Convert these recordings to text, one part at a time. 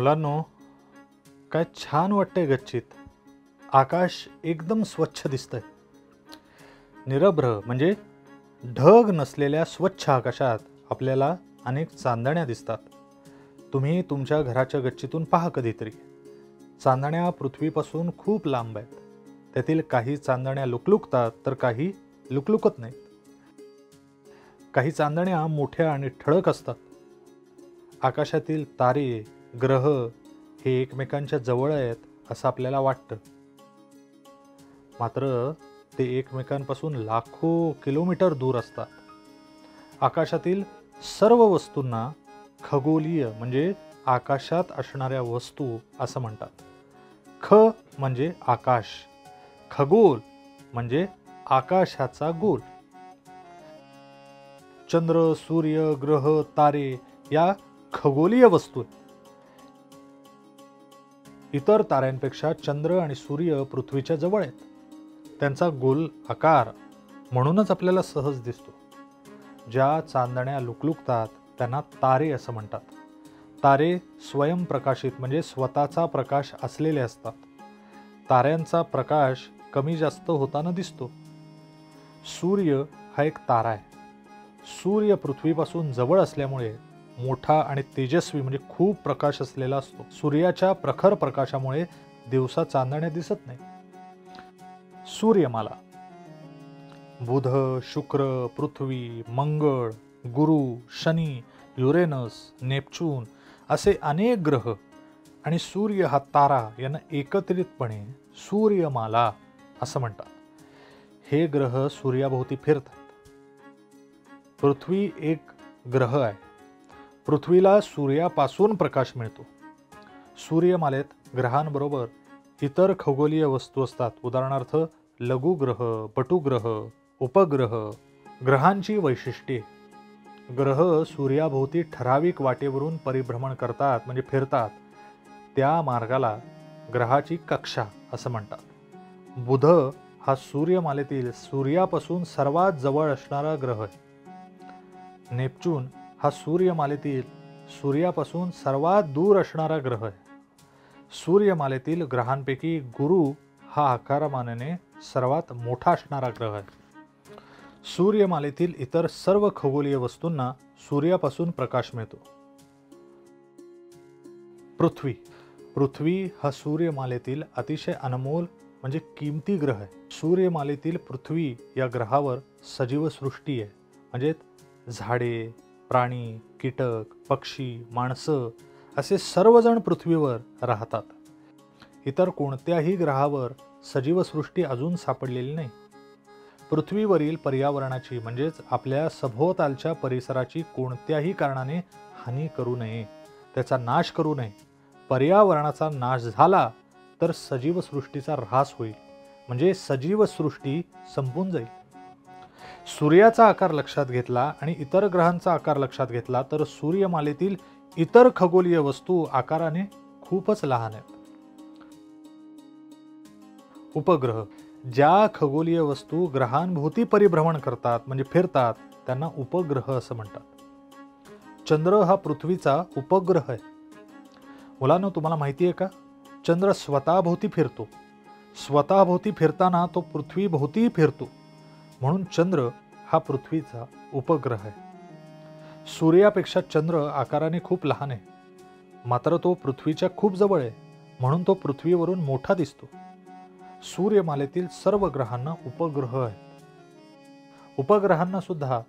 मुलांनो, काय छान वाटतंय गच्चीत. आकाश एकदम स्वच्छ दिसतंय. निरभ्र म्हणजे ढग नसलेल्या स्वच्छ आकाशात आपल्याला अनेक चांदण्या दिसतात. तुम्ही तुमच्या घराच्या गच्चीतून पहा कधीतरी. चांदण्या पृथ्वीपासून खूप लांब आहेत. त्यातील काही चांदण्या लुकलुकतात तर काही लुकलुकत नाहीत. काही चांदण्या मोठ्या आणि ठळक असतात. आकाशातील तारे, ग्रह हे एकमेकांच्या जवळ आहेत असं आपल्याला वाटतं. मात्र ते एकमेकांपासून लाखो किलोमीटर दूर असतात. आकाशातील सर्व वस्तूंना खगोलीय म्हणजे आकाशात असणाऱ्या वस्तू असं म्हणतात. ख म्हणजे आकाश, खगोल म्हणजे आकाशाचा गोल. चंद्र, सूर्य, ग्रह, तारे या खगोलीय वस्तू. इतर ताऱ्यांपेक्षा चंद्र आणि सूर्य पृथ्वीच्या जवळ आहेत. त्यांचा गोल आकार म्हणूनच आपल्याला सहज दिसतो. ज्या चांदण्या लुकलुकतात त्यांना तारे असं म्हणतात. तारे स्वयंप्रकाशित म्हणजे स्वतःचा प्रकाश असलेले असतात. ताऱ्यांचा प्रकाश कमी जास्त होताना दिसतो. सूर्य हा एक तारा आहे. सूर्य पृथ्वीपासून जवळ असल्यामुळे मोठा आणि तेजस्वी म्हणजे खूप प्रकाश असलेला असतो. सूर्याच्या प्रखर प्रकाशामुळे दिवसा चांदण्या दिसत नाही. सूर्यमाला बुध, शुक्र, पृथ्वी, मंगळ, गुरु, शनी, युरेनस, नेपच्यून असे अनेक ग्रह आणि सूर्य हा तारा यांना एकत्रितपणे सूर्यमाला असं म्हणतात. हे ग्रह सूर्याभोवती फिरतात. पृथ्वी एक ग्रह आहे. पृथ्वीला सूर्यापासून प्रकाश मिळतो. सूर्यमालेत ग्रहांबरोबर इतर खगोलीय वस्तू असतात. उदाहरणार्थ लघुग्रह, बटुग्रह, उपग्रह. ग्रहांची वैशिष्ट्ये. ग्रह सूर्याभोवती ठराविक वाटेवरून परिभ्रमण करतात म्हणजे फिरतात. त्या मार्गाला ग्रहाची कक्षा असं म्हणतात. बुध हा सूर्यमालेतील सूर्यापासून सर्वात जवळ असणारा ग्रह आहे. नेपच्यून हा सूर्यमालेतील सूर्यापासून सर्वात दूर असणारा ग्रह आहे. सूर्यमालेतील ग्रहांपैकी गुरु हा आकारमानाने सर्वात मोठा असणारा ग्रह आहे. सूर्यमालेतील इतर सर्व खगोलीय वस्तूंना सूर्यापासून प्रकाश मिळतो. पृथ्वी. पृथ्वी हा सूर्यमालेतील अतिशय अनमोल म्हणजे किमती ग्रह आहे. सूर्यमालेतील पृथ्वी या ग्रहावर सजीव सृष्टी आहे. म्हणजे झाडे, प्राणी, कीटक, पक्षी, माणसं असे सर्वजण पृथ्वीवर राहतात. इतर कोणत्याही ग्रहावर सजीव सृष्टी अजून सापडलेली नाही. पृथ्वीवरील पर्यावरणाची म्हणजेच आपल्या सभोवतालच्या परिसराची कोणत्याही कारणाने हानी करू नये, त्याचा नाश करू नये. पर्यावरणाचा नाश झाला तर सजीव सृष्टीचा ऱ्हास होईल म्हणजे सजीव सृष्टी संपून जाईल. सूर्याचा आकार लक्षात घेतला आणि इतर ग्रहांचा आकार लक्षात घेतला तर सूर्यमालेतील इतर खगोलीय वस्तू आकाराने खूपच लहान आहेत. उपग्रह. ज्या खगोलीय वस्तू ग्रहांभोवती परिभ्रमण करतात म्हणजे फिरतात त्यांना उपग्रह असं म्हणतात. चंद्र हा पृथ्वीचा उपग्रह आहे. मुलांनो, तुम्हाला माहिती आहे का, चंद्र स्वतःभोवती फिरतो. स्वतःभोवती फिरताना तो पृथ्वीभोवती फिरतो. म्हणून चंद्र हा पृथ्वीचा उपग्रह आहे. सूर्यापेक्षा चंद्र आकाराने खूप लहान आहे. मात्र तो पृथ्वीच्या खूप जवळ आहे म्हणून तो पृथ्वीवरून मोठा दिसतो. सूर्यमालेतील सर्व ग्रहांना उपग्रह आहेत. उपग्रहांना सुद्धा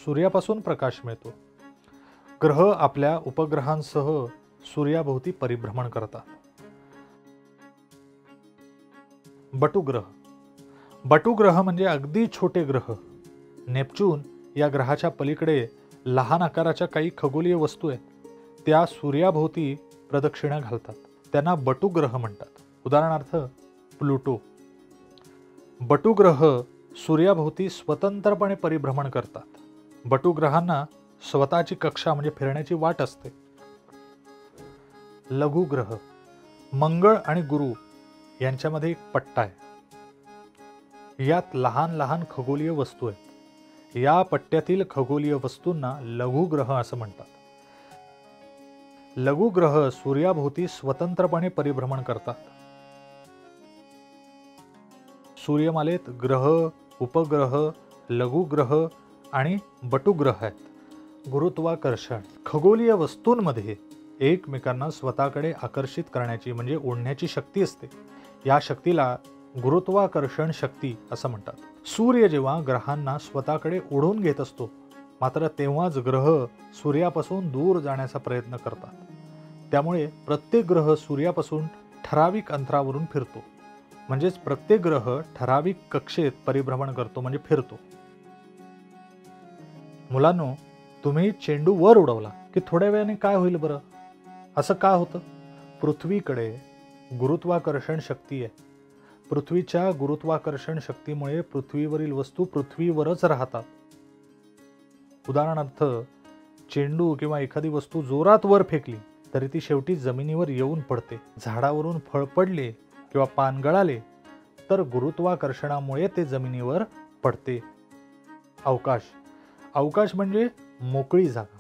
सूर्यापासून प्रकाश मिळतो. ग्रह आपल्या उपग्रहांसह सूर्याभोवती परिभ्रमण करतात. बटुग्रह. बटुग्रह म्हणजे अगदी छोटे ग्रह. नेपच्यून या ग्रहाच्या पलीकडे लहान आकाराच्या काही खगोलीय वस्तू आहेत. त्या सूर्याभोवती प्रदक्षिणा घालतात. त्यांना बटुग्रह म्हणतात. उदाहरणार्थ प्लुटो. बटुग्रह सूर्याभोवती स्वतंत्रपणे परिभ्रमण करतात. बटुग्रहांना स्वतःची कक्षा म्हणजे फिरण्याची वाट असते. लघुग्रह. मंगळ आणि गुरु यांच्यामध्ये एक पट्टा आहे. यात लहान लहान खगोलीय वस्तू आहेत. या पट्ट्यातील खगोलीय वस्तूंना लघुग्रह असं म्हणतात. लघुग्रह सूर्याभोवती स्वतंत्रपणे परिभ्रमण करतात. सूर्यमालेत ग्रह, उपग्रह, लघुग्रह आणि बटुग्रह आहेत. गुरुत्वाकर्षण खगोलीय वस्तूंमध्ये एकमेकांना स्वतःकडे आकर्षित करण्याची म्हणजे ओढण्याची शक्ती असते. या शक्तीला गुरुत्वाकर्षण शक्ती असं म्हणतात. सूर्य जेव्हा ग्रहांना स्वतःकडे ओढून घेत असतो, मात्र तेव्हाच ग्रह सूर्यापासून दूर जाण्याचा प्रयत्न करतात. त्यामुळे प्रत्येक ग्रह सूर्यापासून ठराविक अंतरावरून फिरतो. म्हणजेच प्रत्येक ग्रह ठराविक कक्षेत परिभ्रमण करतो म्हणजे फिरतो. मुलांनो, तुम्ही चेंडू वर उडवला की थोड्या वेळाने काय होईल बरं? असं का होतं? पृथ्वीकडे गुरुत्वाकर्षण शक्ती आहे. पृथ्वीच्या गुरुत्वाकर्षण शक्तीमुळे पृथ्वीवरील वस्तू पृथ्वीवरच राहतात. उदाहरणार्थ, चेंडू किंवा एखादी वस्तू जोरात वर फेकली तरी ती शेवटी जमिनीवर येऊन पडते. झाडावरून फळ पडले किंवा पान गळाले तर गुरुत्वाकर्षणामुळे ते जमिनीवर पडते. अवकाश अवकाश म्हणजे मोकळी जागा.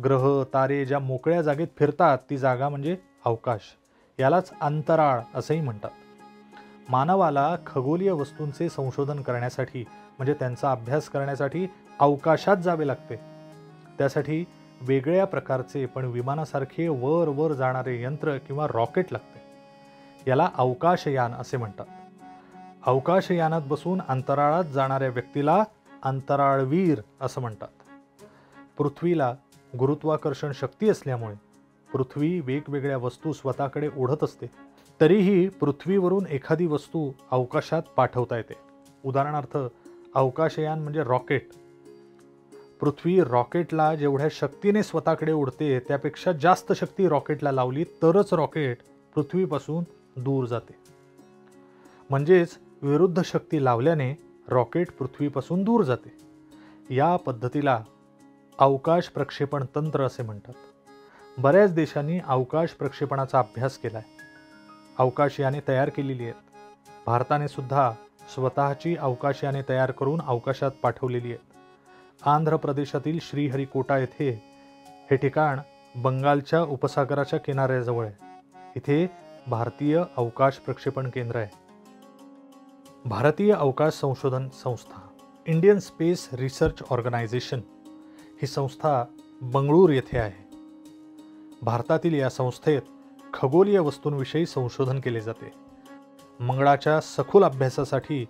ग्रह, तारे ज्या मोकळ्या जागेत फिरतात ती जागा म्हणजे अवकाश. यालाच अंतराळ असंही म्हणतात. मानवाला खगोलीय वस्तूंचे संशोधन करण्यासाठी म्हणजे त्यांचा अभ्यास करण्यासाठी अवकाशात जावे लागते. त्यासाठी वेगळ्या प्रकारचे पण विमानासारखे वर वर जाणारे यंत्र किंवा रॉकेट लागते. याला अवकाशयान असे म्हणतात. अवकाशयानात बसून अंतराळात जाणाऱ्या व्यक्तीला अंतराळवीर असं म्हणतात. पृथ्वीला गुरुत्वाकर्षण शक्ती असल्यामुळे पृथ्वी वेगवेगळ्या वस्तू स्वतःकडे ओढत असते. तरीही पृथ्वीवरून एखादी वस्तू अवकाशात पाठवता येते. उदाहरणार्थ, अवकाशयान म्हणजे रॉकेट. पृथ्वी रॉकेटला जेवढ्या शक्तीने स्वतःकडे ओढते त्यापेक्षा जास्त शक्ती रॉकेटला लावली तरच रॉकेट पृथ्वीपासून दूर जाते. म्हणजेच विरुद्ध शक्ती लावल्याने रॉकेट पृथ्वीपासून दूर जाते. या पद्धतीला अवकाश प्रक्षेपण तंत्र असे म्हणतात. बऱ्याच देशांनी अवकाश प्रक्षेपणाचा अभ्यास केलाय. अवकाशयाने तयार केलेली आहेत. भारताने सुद्धा स्वतःची अवकाशयाने तयार करून अवकाशात पाठवलेली आहेत. आंध्र प्रदेशातील श्रीहरिकोटा येथे हे ठिकाण बंगालच्या उपसागराच्या किनाऱ्याजवळ आहे. इथे भारतीय अवकाश प्रक्षेपण केंद्र आहे. भारतीय अवकाश संशोधन संस्था, इंडियन स्पेस रिसर्च ऑर्गनायझेशन ही संस्था बंगळूर येथे आहे. भारतातील या संस्थेत खगोलीय वस्तूंविषयी संशोधन केले जाते. मंगळाच्या सखोल अभ्यासासाठी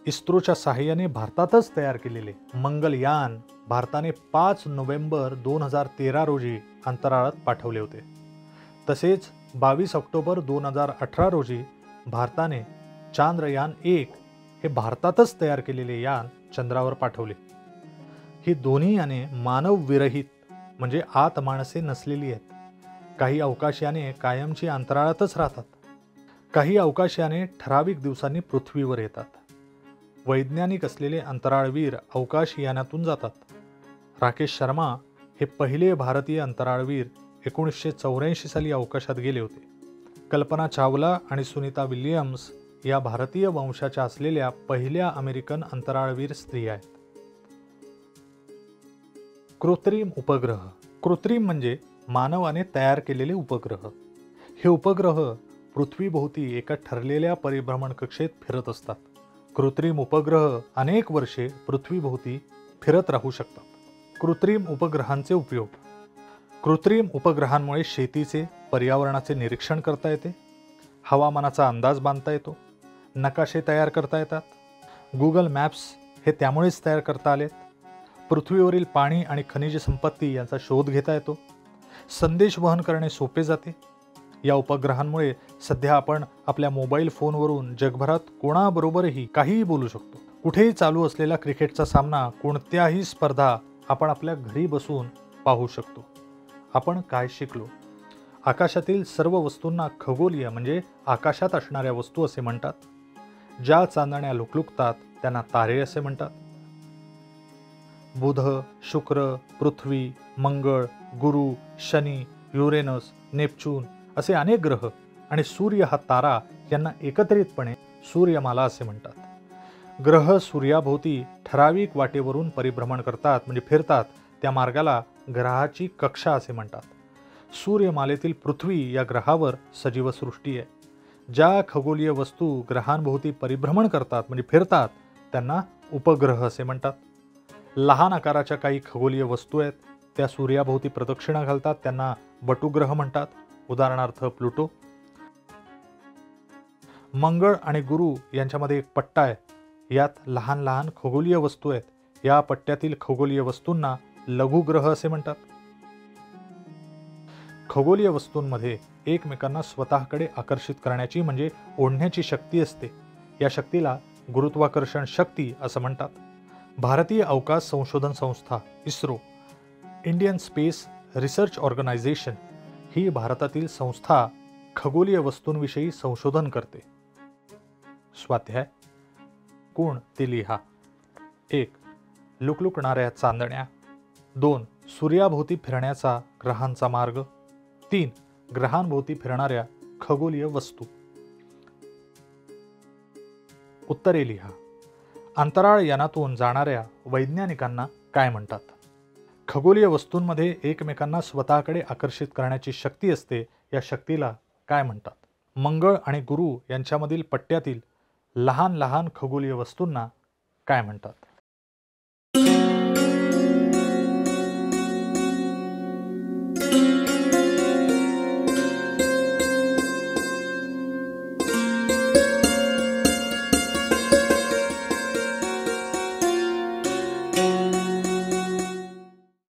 इस्रोच्या सहाय्याने भारतातच तयार केलेले मंगलयान भारताने 5 नोव्हेंबर 2013 रोजी अंतराळात पाठवले होते. तसेच 22 ऑक्टोबर 2018 रोजी भारताने चांद्रयान-1 हे भारतातच तयार केलेले यान चंद्रावर पाठवले. ही दोन्ही याने मानवविरहित म्हणजे आत माणसे नसलेली आहेत. काही अवकाशयाने कायमची अंतराळातच राहतात. काही अवकाशयाने ठराविक दिवसांनी पृथ्वीवर येतात. वैज्ञानिक असलेले अंतराळवीर अवकाशयानातून जातात. राकेश शर्मा हे पहिले भारतीय अंतराळवीर 1984 साली अवकाशात गेले होते. कल्पना चावला आणि सुनीता विल्यम्स या भारतीय वंशाच्या असलेल्या पहिल्या अमेरिकन अंतराळवीर स्त्री आहेत. कृत्रिम उपग्रह. कृत्रिम म्हणजे मानवाने तयार केलेले उपग्रह. हे उपग्रह पृथ्वीभोवती एका ठरलेल्या परिभ्रमण कक्षेत फिरत असतात. कृत्रिम उपग्रह अनेक वर्षे पृथ्वीभोवती फिरत राहू शकतात. कृत्रिम उपग्रहांचे उपयोग. कृत्रिम उपग्रहांमुळे शेतीचे, पर्यावरणाचे निरीक्षण करता येते. हवामानाचा अंदाज बांधता येतो. नकाशे तयार करता येतात. गुगल मॅप्स हे त्यामुळेच तयार करता आलेत. पृथ्वीवरील पाणी आणि खनिज संपत्ती यांचा शोध घेता येतो. संदेश वहन करणे सोपे जाते. या उपग्रहांमुळे सध्या आपण आपल्या मोबाईल फोनवरून जगभरात कोणाबरोबरही काहीही बोलू शकतो. कुठेही चालू असलेला क्रिकेटचा सामना, कोणत्याही स्पर्धा आपण आपल्या घरी बसून पाहू शकतो. आपण काय शिकलो? आकाशातील सर्व वस्तूंना खगोलीय म्हणजे आकाशात असणाऱ्या वस्तू असे म्हणतात. ज्या चांदण्या लुकलुकतात त्यांना तारे असे म्हणतात. बुध, शुक्र, पृथ्वी, मंगळ, गुरु, शनी, युरेनस, नेपच्यून असे अनेक ग्रह आणि सूर्य हा तारा यांना एकत्रितपणे सूर्यमाला असे म्हणतात. ग्रह सूर्याभोवती ठराविक वाटेवरून परिभ्रमण करतात म्हणजे फिरतात. त्या मार्गाला ग्रहाची कक्षा असे म्हणतात. सूर्यमालेतील पृथ्वी या ग्रहावर सजीव सृष्टी आहे. ज्या खगोलीय वस्तू ग्रहांभोवती परिभ्रमण करतात म्हणजे फिरतात त्यांना उपग्रह असे म्हणतात. लहान आकाराच्या काही खगोलीय वस्तू आहेत, त्या सूर्याभोवती प्रदक्षिणा घालतात, त्यांना बटुग्रह म्हणतात. उदाहरणार्थ प्लुटो. मंगळ आणि गुरु यांच्यामध्ये एक पट्टा आहे, यात लहान लहान खगोलीय वस्तू आहेत. या पट्ट्यातील खगोलीय वस्तूंना लघुग्रह असे म्हणतात. खगोलीय वस्तूंमध्ये एकमेकांना स्वतःकडे आकर्षित करण्याची म्हणजे ओढण्याची शक्ती असते. या शक्तीला गुरुत्वाकर्षण शक्ती असं म्हणतात. भारतीय अवकाश संशोधन संस्था ISRO, Indian space research organisation ही भारतातील संस्था खगोलीय वस्तूंविषयी संशोधन करते. स्वाध्याय कोण ते लिहा. 1. लुकलुकणाऱ्या चांदण्या. 2. सूर्याभोवती फिरण्याचा ग्रहांचा मार्ग. 3. ग्रहांभोवती फिरणाऱ्या खगोलीय वस्तू. उत्तरे लिहा. अंतराळ यानातून जाणाऱ्या वैज्ञानिकांना काय म्हणतात? खगोलीय वस्तूंमध्ये एकमेकांना स्वतःकडे आकर्षित करण्याची शक्ती असते, या शक्तीला काय म्हणतात? मंगळ आणि गुरु यांच्यामधील पट्ट्यातील लहान लहान खगोलीय वस्तूंना काय म्हणतात?